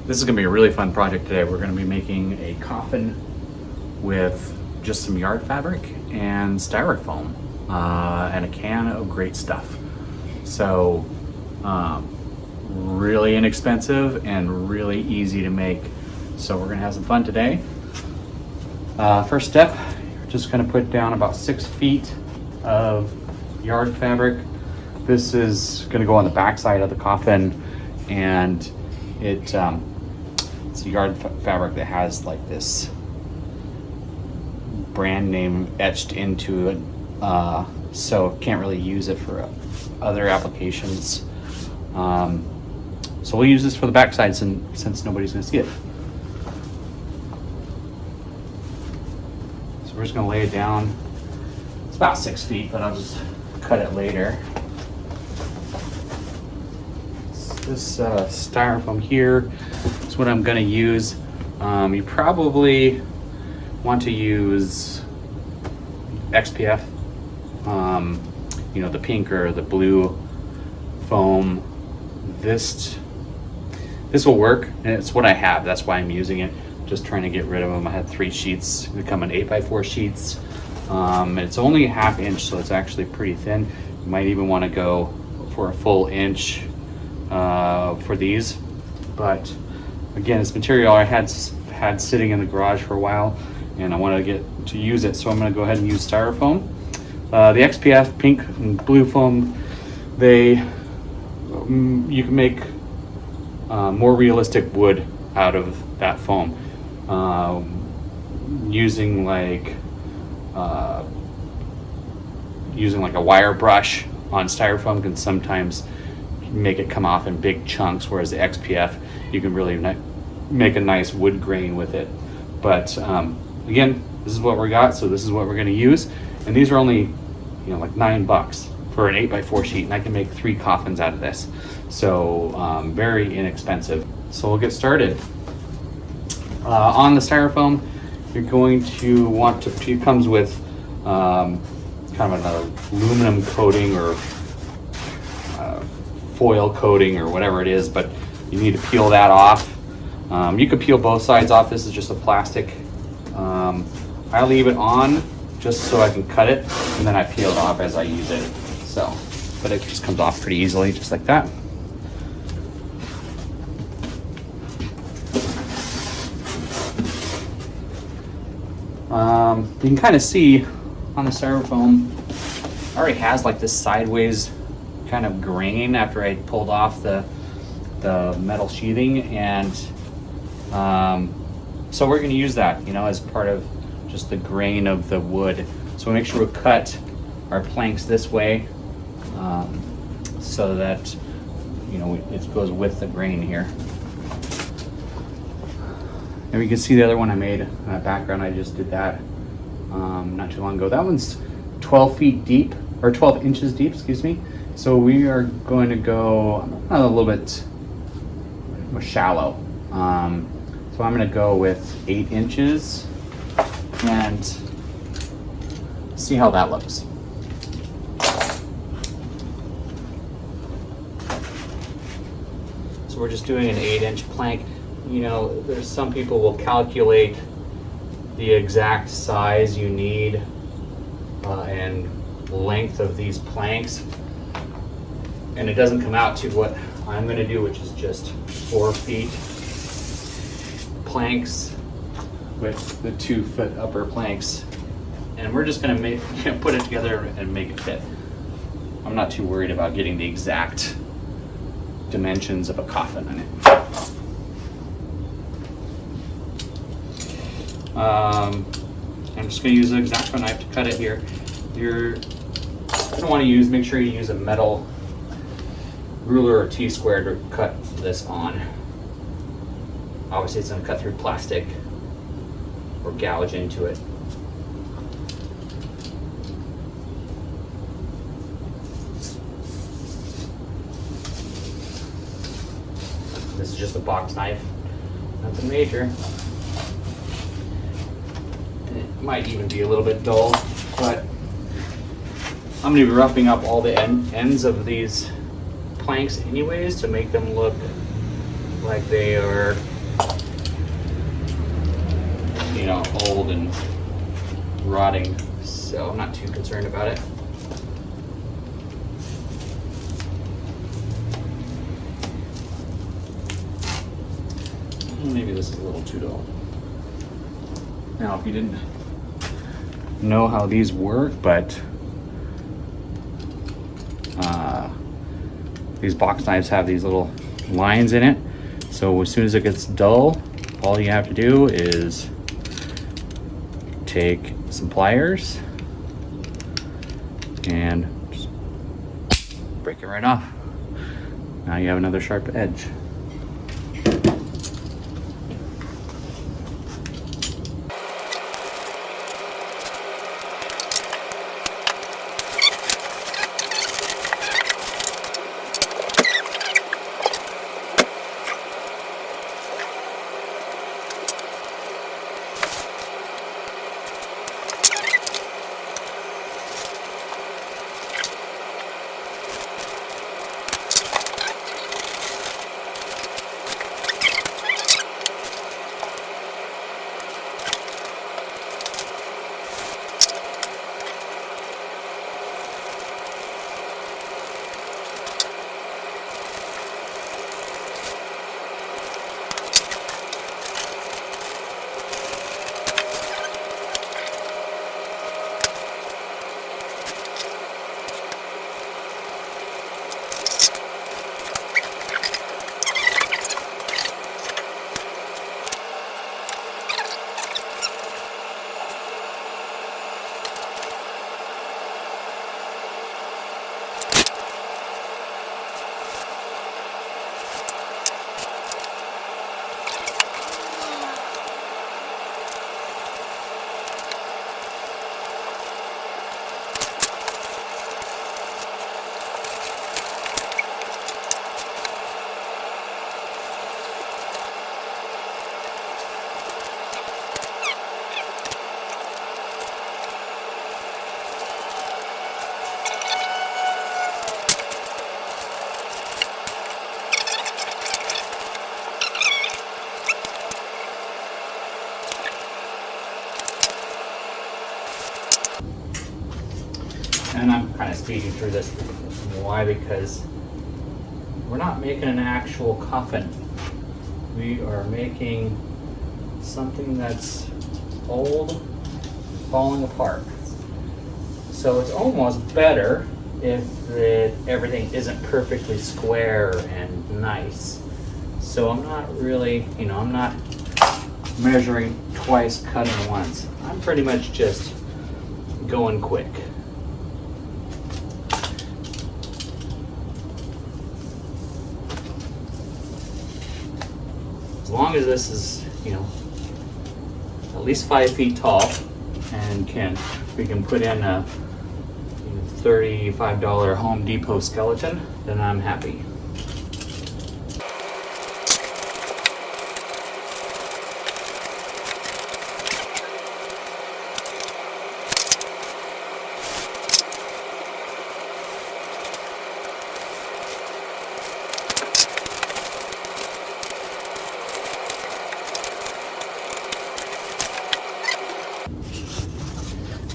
This is gonna be a really fun project today. We're gonna be making a coffin with just some yard fabric and styrofoam and a can of great stuff. So really inexpensive and really easy to make. So we're gonna have some fun today. First step, you're just gonna put down about 6 feet of yard fabric. This is gonna go on the back side of the coffin, and it's a yard fabric that has like this brand name etched into it, so can't really use it for other applications. So we'll use this for the backside since nobody's gonna see it. So we're just gonna lay it down. It's about 6 feet, but I'll just cut it later. This styrofoam here is what I'm gonna use. You probably want to use XPF, the pink or the blue foam. This will work, and it's what I have. That's why I'm using it. Just trying to get rid of them. I had 3 sheets. They come in 8x4 sheets. It's only a 1/2 inch, so it's actually pretty thin. You might even want to go for a full inch for these. But again, it's material I had sitting in the garage for a while, and I want to get to use it, so I'm going to go ahead and use styrofoam. The XPF pink and blue foam, you can make more realistic wood out of that foam, using like a wire brush on styrofoam can sometimes make it come off in big chunks, whereas the XPF, you can really make a nice wood grain with it. But again, this is what we got, so this is what we're going to use. And these are only like $9 for an 8x4 sheet, and I can make 3 coffins out of this. So very inexpensive. So we'll get started. On the styrofoam, you're going to want to, it comes with kind of an aluminum coating or foil coating or whatever it is, but you need to peel that off. You could peel both sides off. This is just a plastic. I leave it on just so I can cut it, and then I peel it off as I use it. So, but it just comes off pretty easily, just like that. You can kind of see on the styrofoam, it already has like this sideways kind of grain after I pulled off the metal sheathing, and so we're going to use that, as part of just the grain of the wood. So we make sure we cut our planks this way, so that it goes with the grain here. And you can see the other one I made background. I just did that not too long ago. That one's 12 feet deep, or 12 inches deep, excuse me. So we are going to go a little bit more shallow. So I'm going to go with 8 inches and see how that looks. So we're just doing an 8-inch plank. There's some people will calculate the exact size you need and length of these planks, and it doesn't come out to what I'm going to do, which is just 4 feet planks with the 2-foot upper planks, and we're just going to put it together and make it fit. I'm not too worried about getting the exact dimensions of a coffin in it. I'm just going to use an X-Acto knife to cut it here. You're going to want to make sure you use a metal ruler or T-square to cut this on. Obviously it's going to cut through plastic or gouge into it. This is just a box knife, nothing major. It might even be a little bit dull, but I'm going to be roughing up all the ends of these planks anyways to make them look like they are old and rotting, so I'm not too concerned about it. Maybe this is a little too dull. Now, if you didn't know how these work, but these box knives have these little lines in it. So as soon as it gets dull, all you have to do is take some pliers and just break it right off. Now you have another sharp edge. And I'm kind of speeding through this. Why? Because we're not making an actual coffin. We are making something that's old, falling apart. So it's almost better if everything isn't perfectly square and nice. So I'm not really, I'm not measuring twice, cutting once. I'm pretty much just going quick. As long as this is, at least 5 feet tall, and we can put in a $35 Home Depot skeleton, then I'm happy.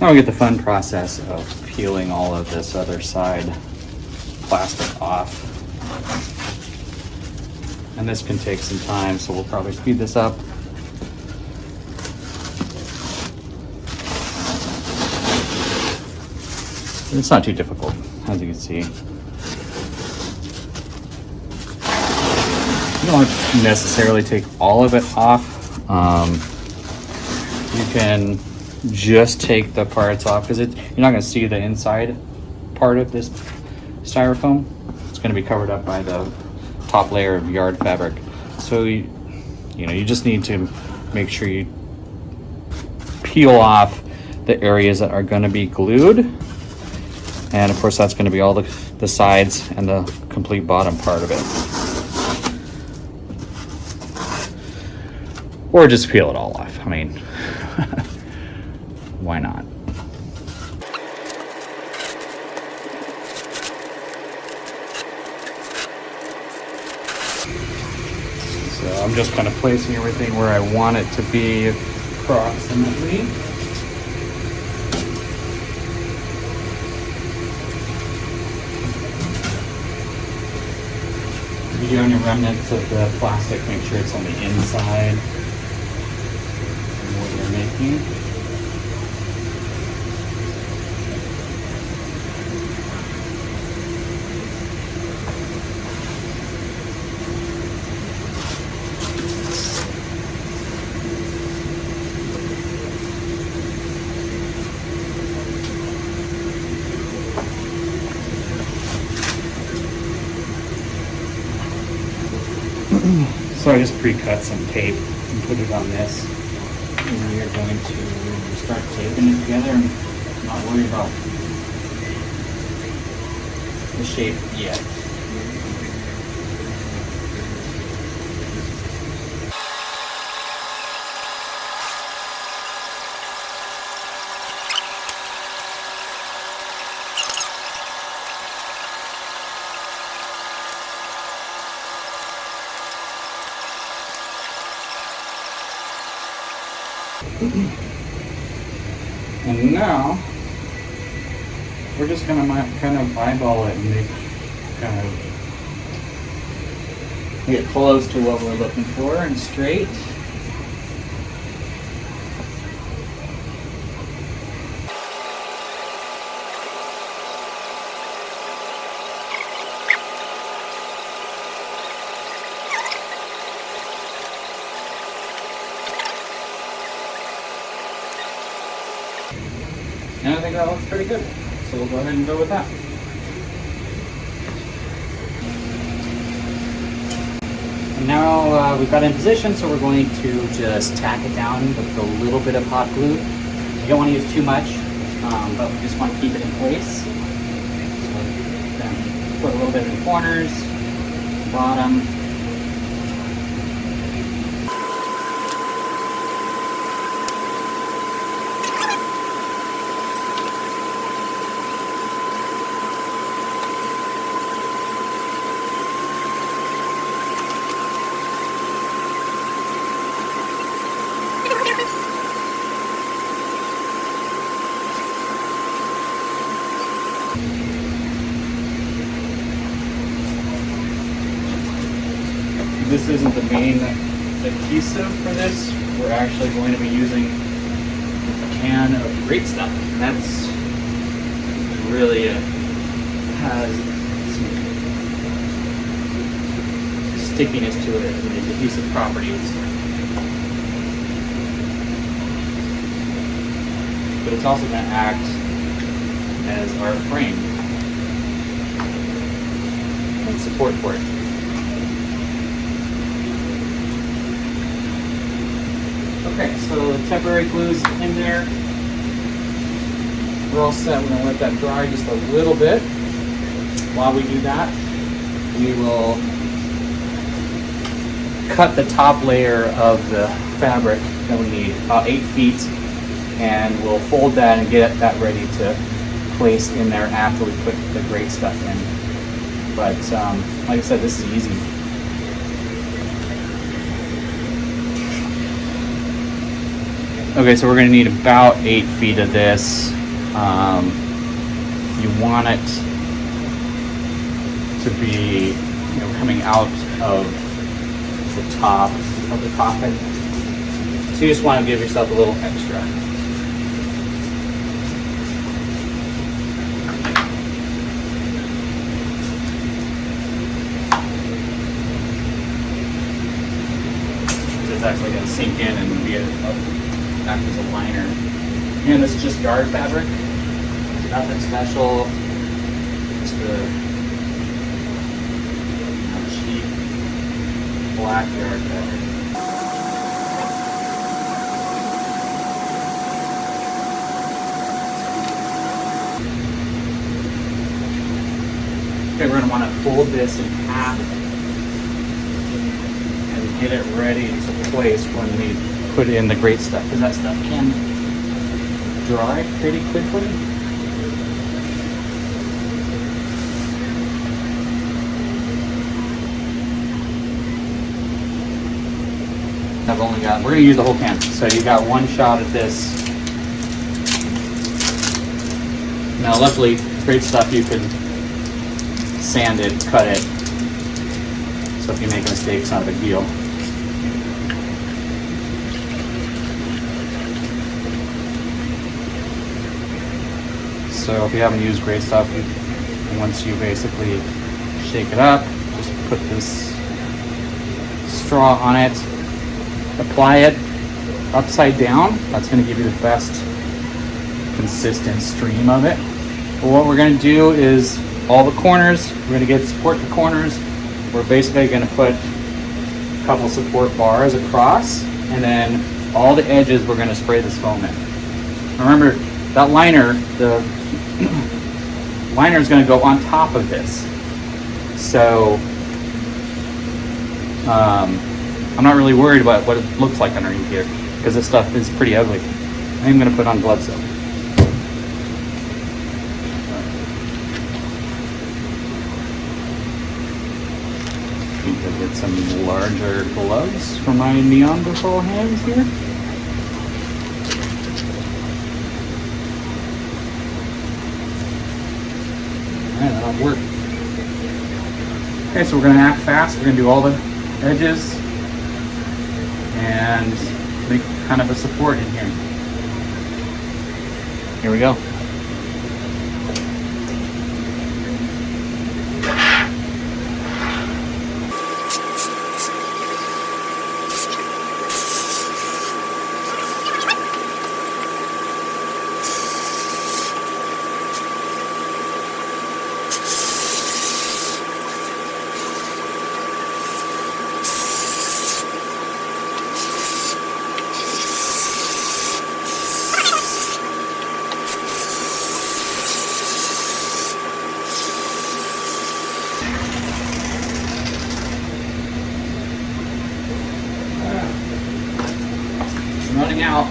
Now we get the fun process of peeling all of this other side plastic off. And this can take some time, so we'll probably speed this up. It's not too difficult, as you can see. You don't have to necessarily take all of it off. You can just take the parts off because you're not going to see the inside part of this styrofoam. It's going to be covered up by the top layer of yard fabric. So you just need to make sure you peel off the areas that are going to be glued, and of course that's going to be all the sides and the complete bottom part of it. Or just peel it all off. I mean, why not? So I'm just kind of placing everything where I want it to be. approximately. If you're doing your remnants of the plastic, make sure it's on the inside of what you're making. So I just pre-cut some tape and put it on this. And we are going to start taping it together and not worry about the shape yet. And now we're just gonna kind of eyeball it and make kind of get close to what we're looking for and straight. And I think that looks pretty good. So we'll go ahead and go with that. And now we've got it in position, so we're going to just tack it down with a little bit of hot glue. You don't want to use too much, but we just want to keep it in place. So then put a little bit in the corners, bottom. This isn't the main adhesive for this. We're actually going to be using a can of great stuff. That's really has some stickiness to it and adhesive properties. But it's also going to act as our frame and support for it. Okay, so the temporary glue's in there. We're all set. We're going to let that dry just a little bit. While we do that, we will cut the top layer of the fabric that we need, about 8 feet, and we'll fold that and get that ready to place in there after we put the great stuff in. But like I said, this is easy. Okay, so we're going to need about 8 feet of this. You want it to be, coming out of the top of the coffin. So you just want to give yourself a little extra. It's actually going to sink in and be act as a liner. And this is just yard fabric. Nothing special. Just the cheap black yard fabric. Okay, we're going to want to fold this in half and get it ready to place when we put in the great stuff, because that stuff can dry pretty quickly. we're gonna use the whole can. So you got one shot at this. Now luckily, great stuff, you can sand it, cut it. So if you make a mistake, it's not a big deal. So if you haven't used great stuff, once you basically shake it up, just put this straw on it, apply it upside down. That's going to give you the best consistent stream of it. But what we're going to do is all the corners, we're going to support the corners. We're basically going to put a couple support bars across, and then all the edges we're going to spray this foam in. Remember, that liner, the liner is going to go on top of this. So I'm not really worried about what it looks like underneath here, because this stuff is pretty ugly. I'm going to put on glove soap. Get some larger gloves for my neon purple hands here. Alright, that'll work. Okay, so we're going to act fast. We're going to do all the edges and make kind of a support in here. Here we go. Running out.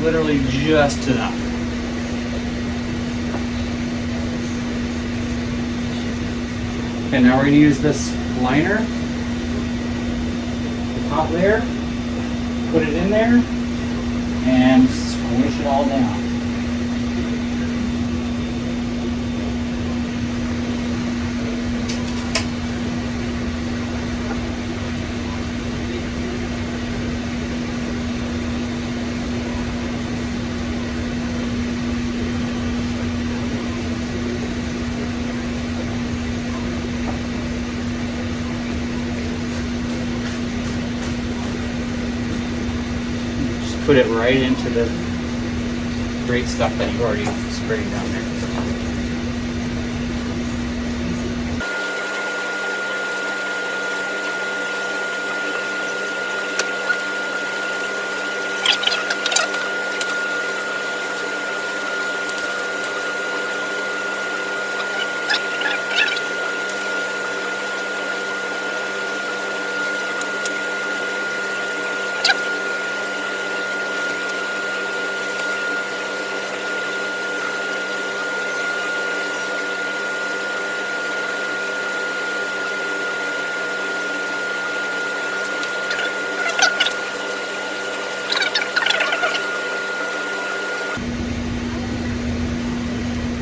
Literally just enough. Okay, now we're going to use this liner. Top there, put it in there, and squish it all down. Put it right into the great stuff that you already sprayed down there.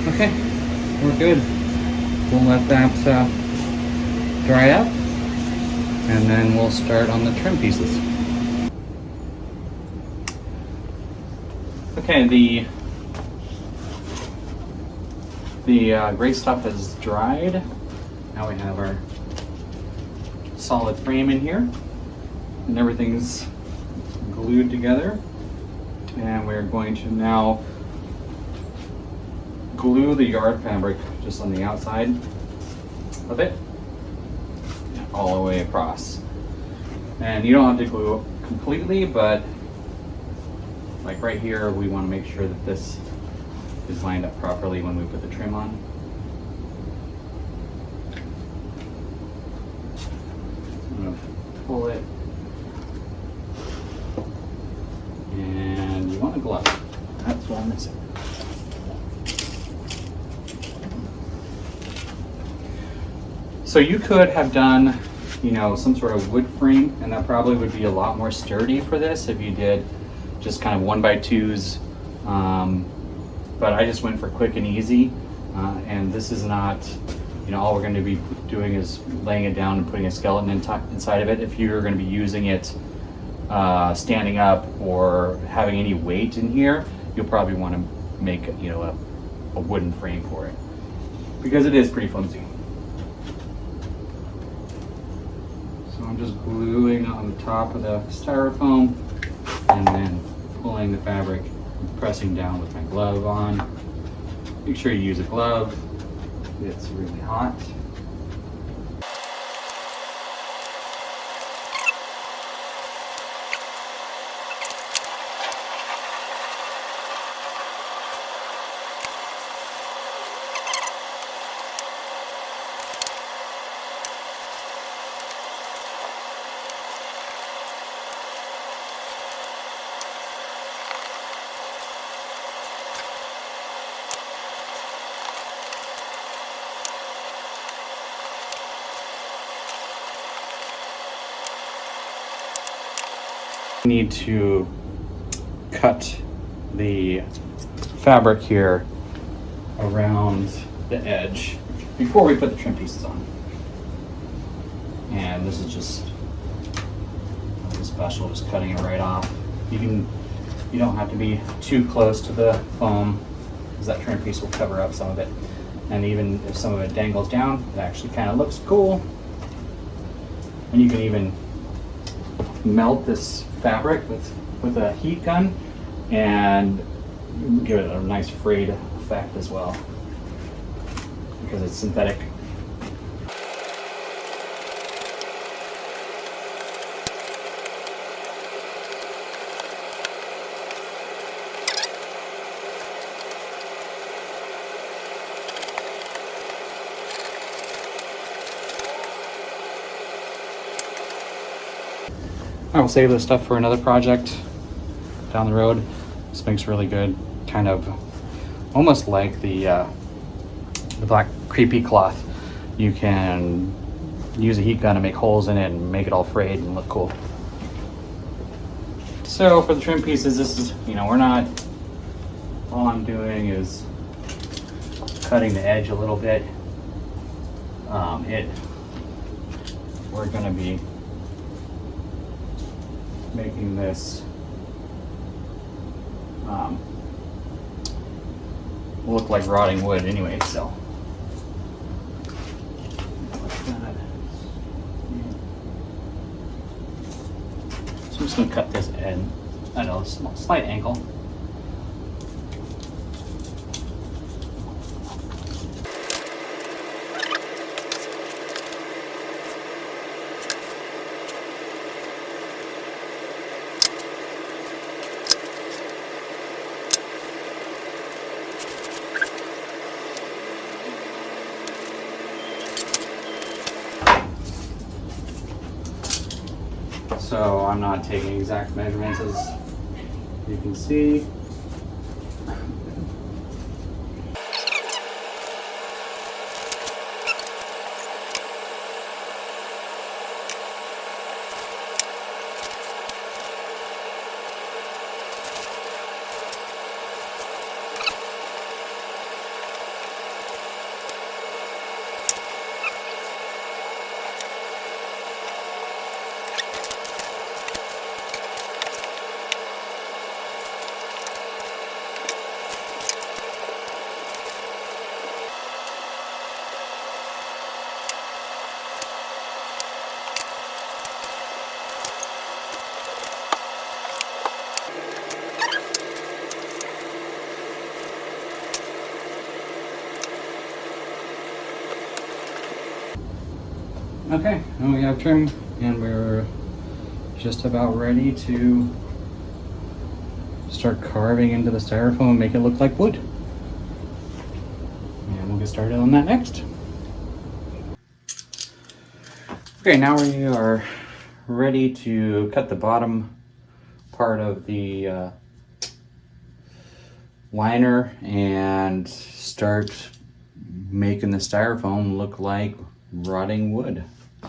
Okay, we're good. We'll let that dry up, and then we'll start on the trim pieces. Okay, the gray stuff is dried. Now we have our solid frame in here, and everything's glued together. And we're going to now glue the yard fabric just on the outside of it, all the way across. And you don't have to glue it completely, but like right here, we want to make sure that this is lined up properly when we put the trim on. pull it. And you want a glove. That's what I'm missing. So you could have done, you know, some sort of wood frame, and that probably would be a lot more sturdy for this if you did just kind of 1x2s. But I just went for quick and easy, and this is not, you know, all we're going to be doing is laying it down and putting a skeleton inside of it. If you're going to be using it standing up or having any weight in here, you'll probably want to make, you know, a wooden frame for it, because it is pretty flimsy. So I'm just gluing on the top of the styrofoam and then pulling the fabric and pressing down with my glove on. Make sure you use a glove. It's really hot. Need to cut the fabric here around the edge before we put the trim pieces on. And this is just nothing special, just cutting it right off. You don't have to be too close to the foam, because that trim piece will cover up some of it. And even if some of it dangles down, it actually kind of looks cool. And you can even melt this fabric with a heat gun and give it a nice frayed effect as well, because it's synthetic. I will save this stuff for another project down the road. This makes really good, kind of almost like the black creepy cloth. You can use a heat gun to make holes in it and make it all frayed and look cool. So for the trim pieces, this is, you know, all I'm doing is cutting the edge a little bit. We're gonna be making this look like rotting wood anyway, so. So I'm just gonna cut this at a slight angle. So I'm not taking exact measurements, as you can see. Okay, now we have trim, and we're just about ready to start carving into the styrofoam and make it look like wood. And we'll get started on that next. Okay, now we are ready to cut the bottom part of the liner and start making the styrofoam look like rotting wood.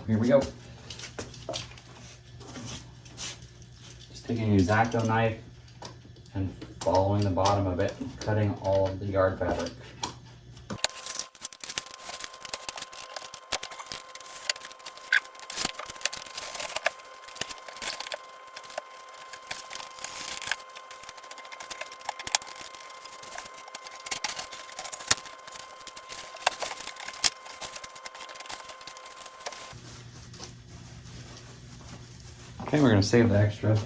Here we go. Just taking an X-Acto knife and following the bottom of it, cutting all of the yard fabric. Okay, we're going to save the extra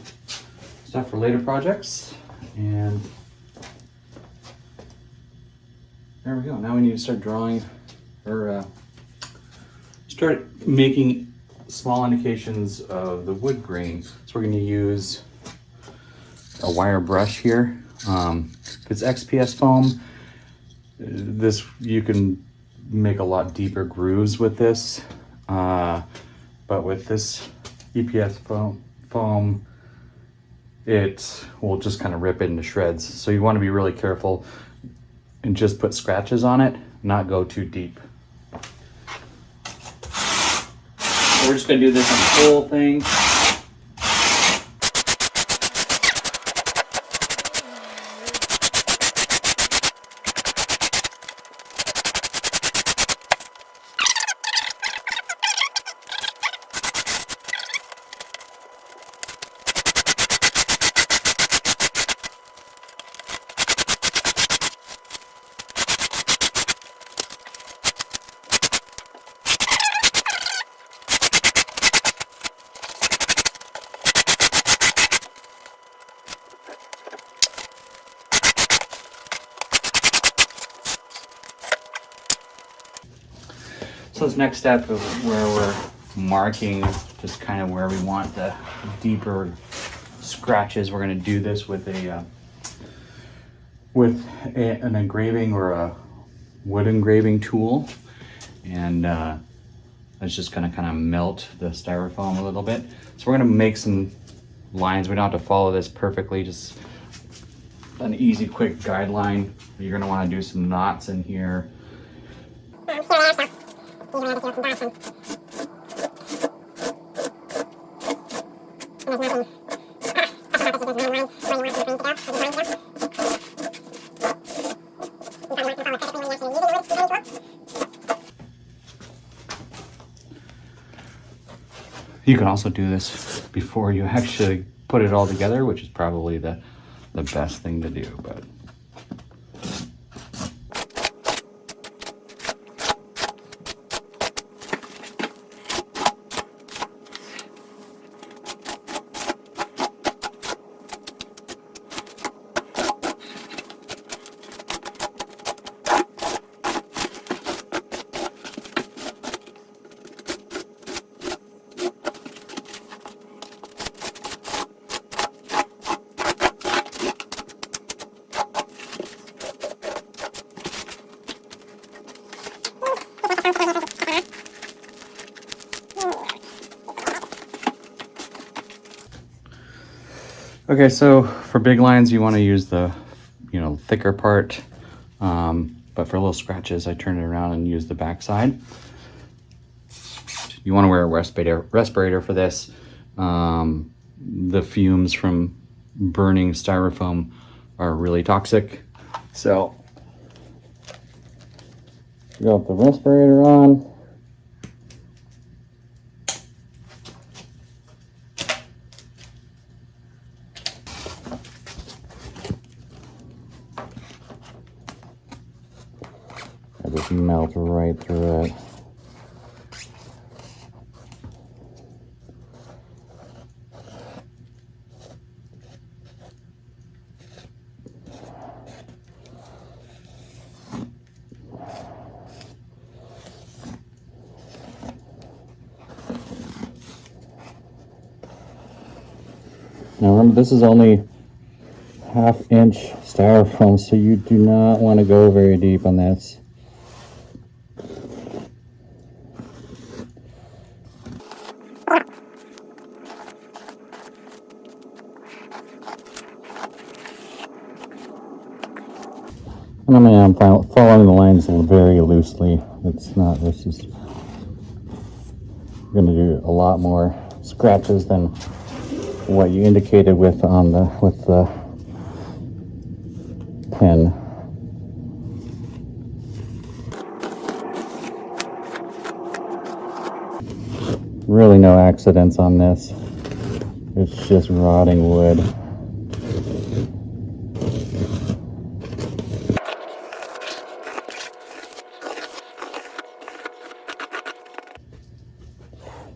stuff for later projects. And there we go. Now we need to start drawing or start making small indications of the wood grain. So we're going to use a wire brush here. If it's XPS foam, this you can make a lot deeper grooves with this. But with this EPS foam, it will just kind of rip it into shreds. So you want to be really careful and just put scratches on it, not go too deep. So we're just going to do this whole thing. So this next step of where we're marking just kind of where we want the deeper scratches. We're going to do this with an engraving or a wood engraving tool, and it's just going to kind of melt the styrofoam a little bit. So we're going to make some lines. We don't have to follow this perfectly, just an easy quick guideline. You're going to want to do some knots in here. You can also do this before you actually put it all together, which is probably the best thing to do. But okay, so for big lines, you want to use the, thicker part. But for little scratches, I turn it around and use the back side. You want to wear a respirator for this. The fumes from burning styrofoam are really toxic. So, you got the respirator on. Just melt right through it. Now remember, this is only 1/2 inch styrofoam, so you do not want to go very deep on this. And I'm following the lines very loosely. It's not, this is going to do a lot more scratches than what you indicated with the pen. Really no accidents on this. It's just rotting wood.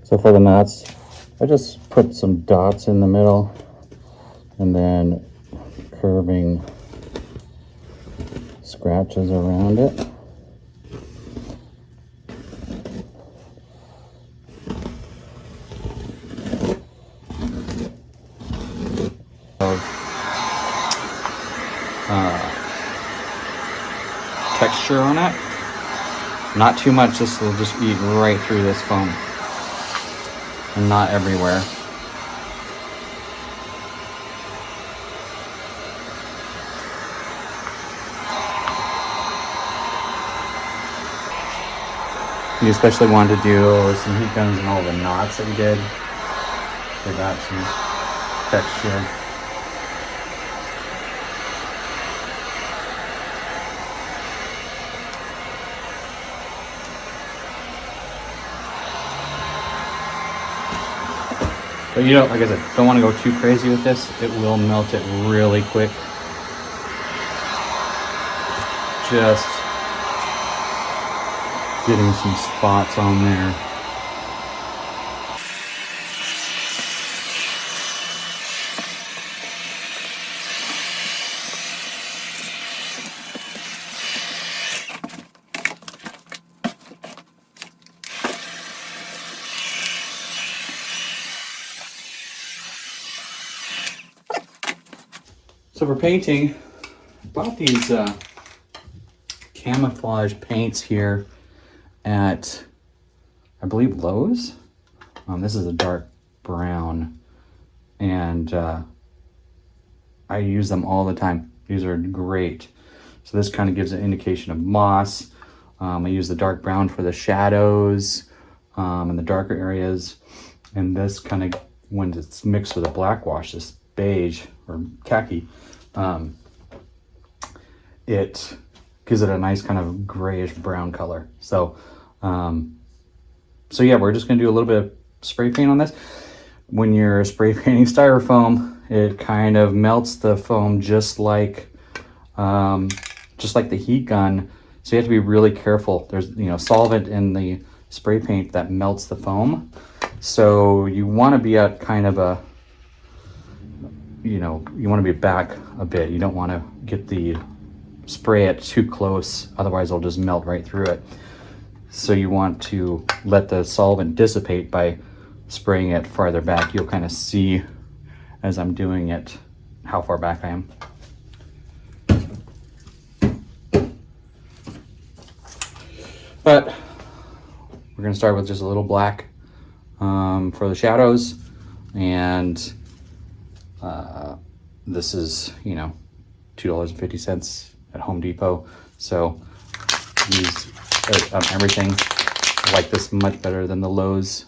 So for the knots, I just put some dots in the middle and then curving scratches around it. Texture on it. Not too much, this will just eat right through this foam. And not everywhere. You especially wanted to do some heat guns and all the knots that we did. They got some texture. But you don't, like I said, don't want to go too crazy with this. It will melt it really quick. Just getting some spots on there. So for painting, I bought these camouflage paints here at, I believe, Lowe's. This is a dark brown, and I use them all the time. These are great. So this kind of gives an indication of moss. I use the dark brown for the shadows and the darker areas. And this kind of, when it's mixed with a black wash, this beige or khaki, it gives it a nice kind of grayish brown color. So, so yeah, we're just gonna do a little bit of spray paint on this. When you're spray painting styrofoam, it kind of melts the foam just like the heat gun. So you have to be really careful. There's, solvent in the spray paint that melts the foam. So you want to be at kind of a, you want to be back a bit. You don't want to get the spray it too close, otherwise it'll just melt right through it. So you want to let the solvent dissipate by spraying it farther back. You'll kind of see as I'm doing it how far back I am. But we're going to start with just a little black for the shadows, and this is, $2.50 at Home Depot. So use everything. I like this much better than the Lowe's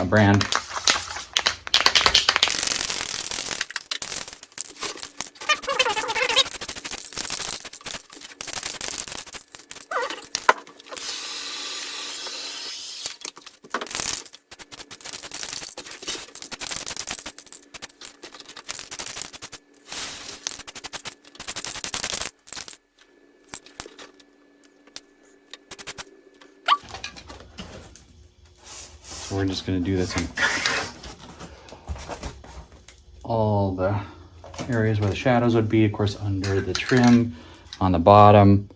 brand. So we're just going to do this in all the areas where the shadows would be, of course, under the trim, on the bottom.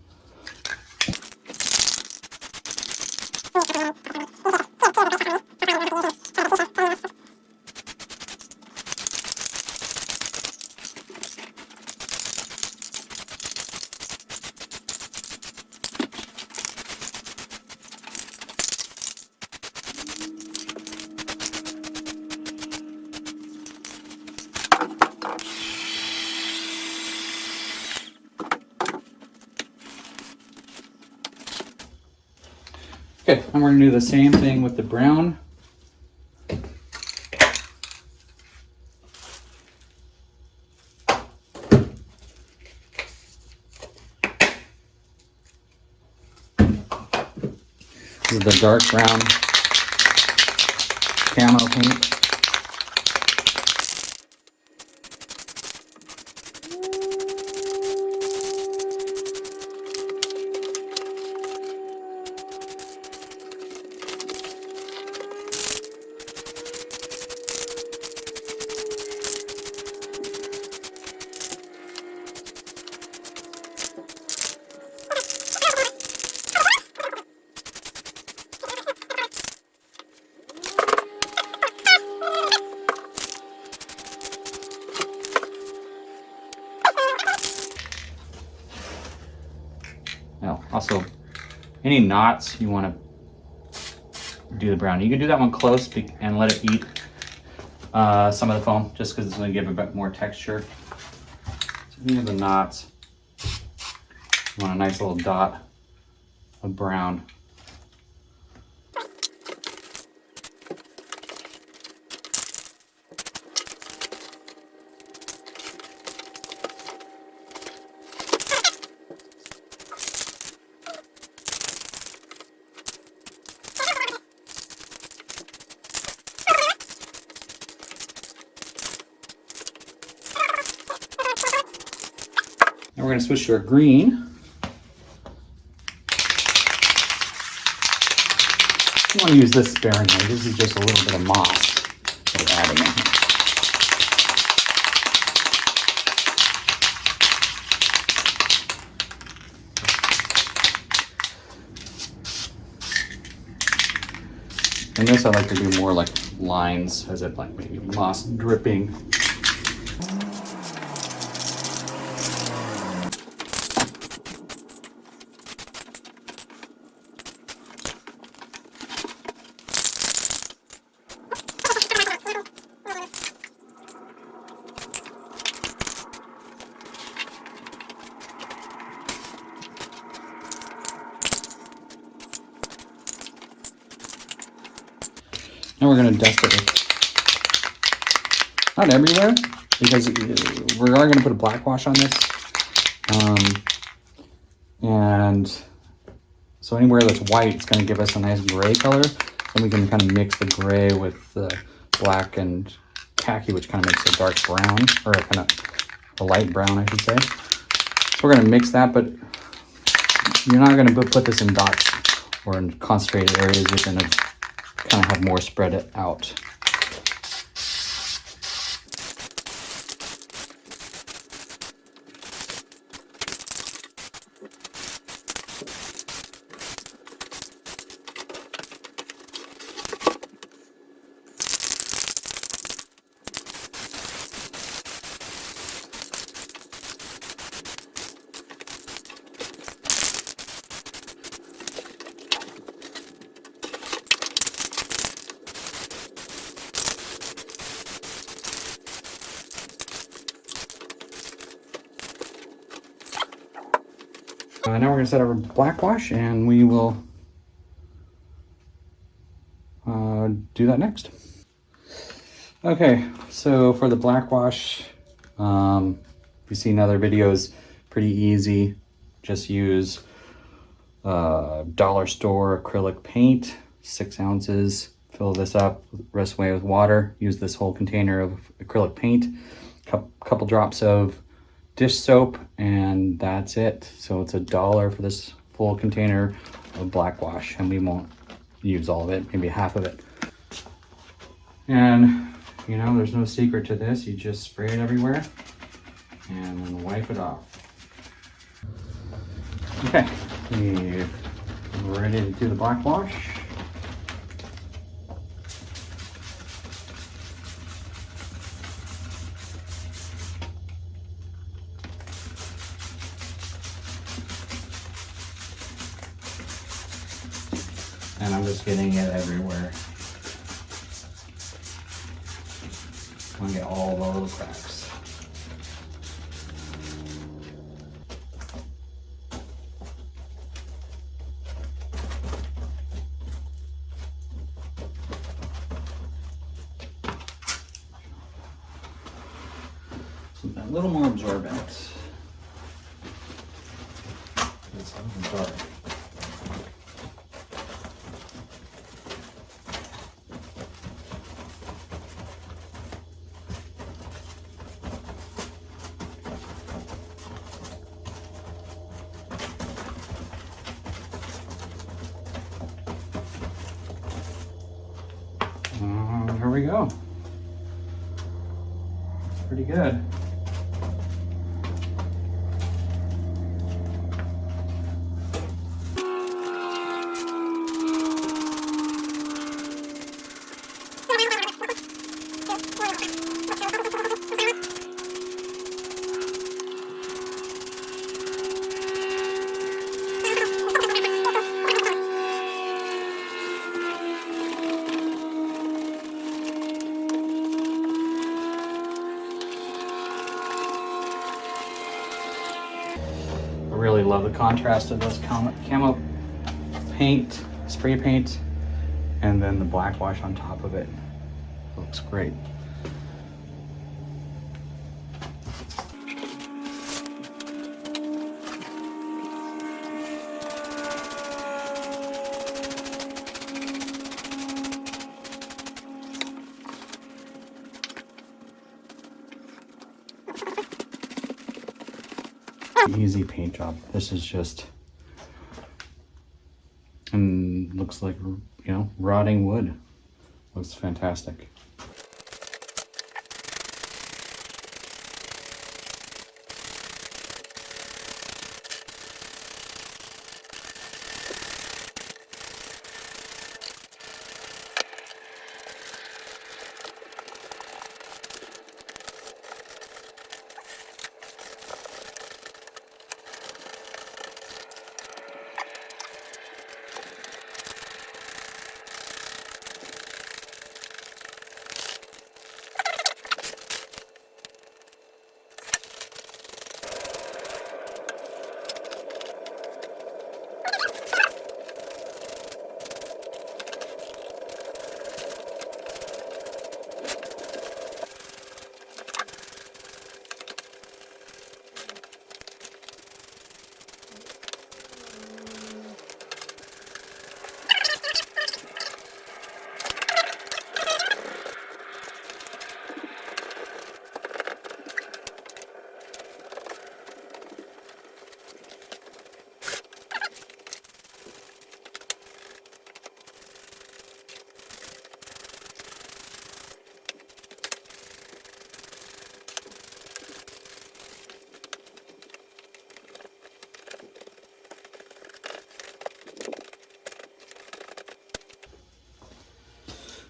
Okay, and we're gonna do the same thing with the brown. This is the dark brown camo paint. Now, also, any knots you want to do the brown. You can do that one close and let it eat some of the foam, just because it's going to give a bit more texture. So these are the knots. You want a nice little dot of brown. Now we're going to switch to our green. You want to use this sparingly. This is just a little bit of moss that we're adding in here. And this I like to do more like lines, as if like maybe moss dripping. Now we're going to dust it with, not everywhere, because we are going to put a black wash on this. And so anywhere that's white, it's going to give us a nice gray color. And we can kind of mix the gray with the black and khaki, which kind of makes a dark brown, or a kind of a light brown, I should say. So we're going to mix that, but you're not going to put this in dots or in concentrated areas. You're going to kind of have more spread it out. Now we're going to set our black wash, and we will do that next. Okay, so for the black wash, if you've seen other videos, pretty easy. Just use dollar store acrylic paint, 6 ounces. Fill this up, rest away with water. Use this whole container of acrylic paint, couple drops of dish soap, and that's it. So it's $1 for this full container of black wash, and we won't use all of it, maybe half of it. And you know, there's no secret to this. You just spray it everywhere and then wipe it off. Okay, we're ready to do the black wash. And I'm just getting it everywhere. I want to get all the little cracks. a little more absorbent. It's dark. Here we go. It's pretty good. I really love the contrast of this camo paint, spray paint, and then the black wash on top of it. Looks great. Easy paint job. This is just, and looks like, you know, rotting wood. Looks fantastic.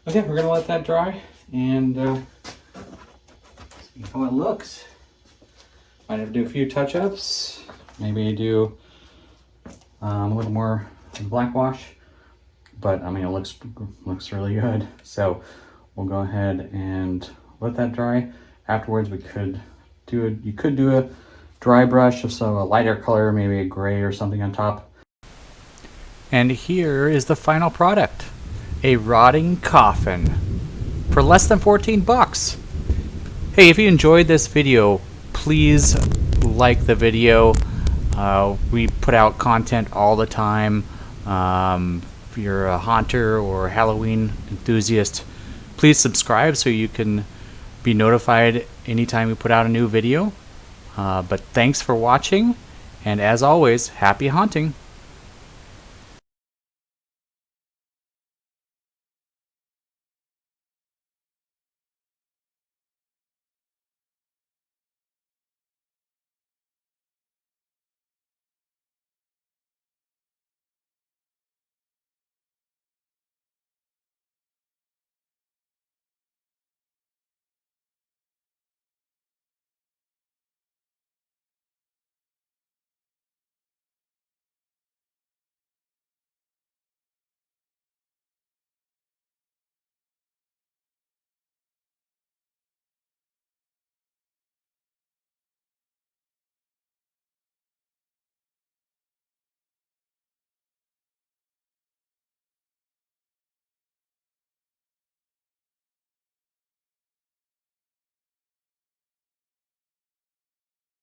Okay, we're gonna let that dry and see how it looks. Might have to do a few touch-ups. Maybe do a little more black wash, but I mean it looks really good. So we'll go ahead and let that dry. Afterwards, we could do it. You could do a dry brush of a lighter color, maybe a gray or something on top. And here is the final product. A rotting coffin for less than 14 bucks. Hey, if you enjoyed this video, please like the video. We put out content all the time. If you're a haunter or Halloween enthusiast, please subscribe so you can be notified anytime we put out a new video. But thanks for watching, and as always, happy haunting.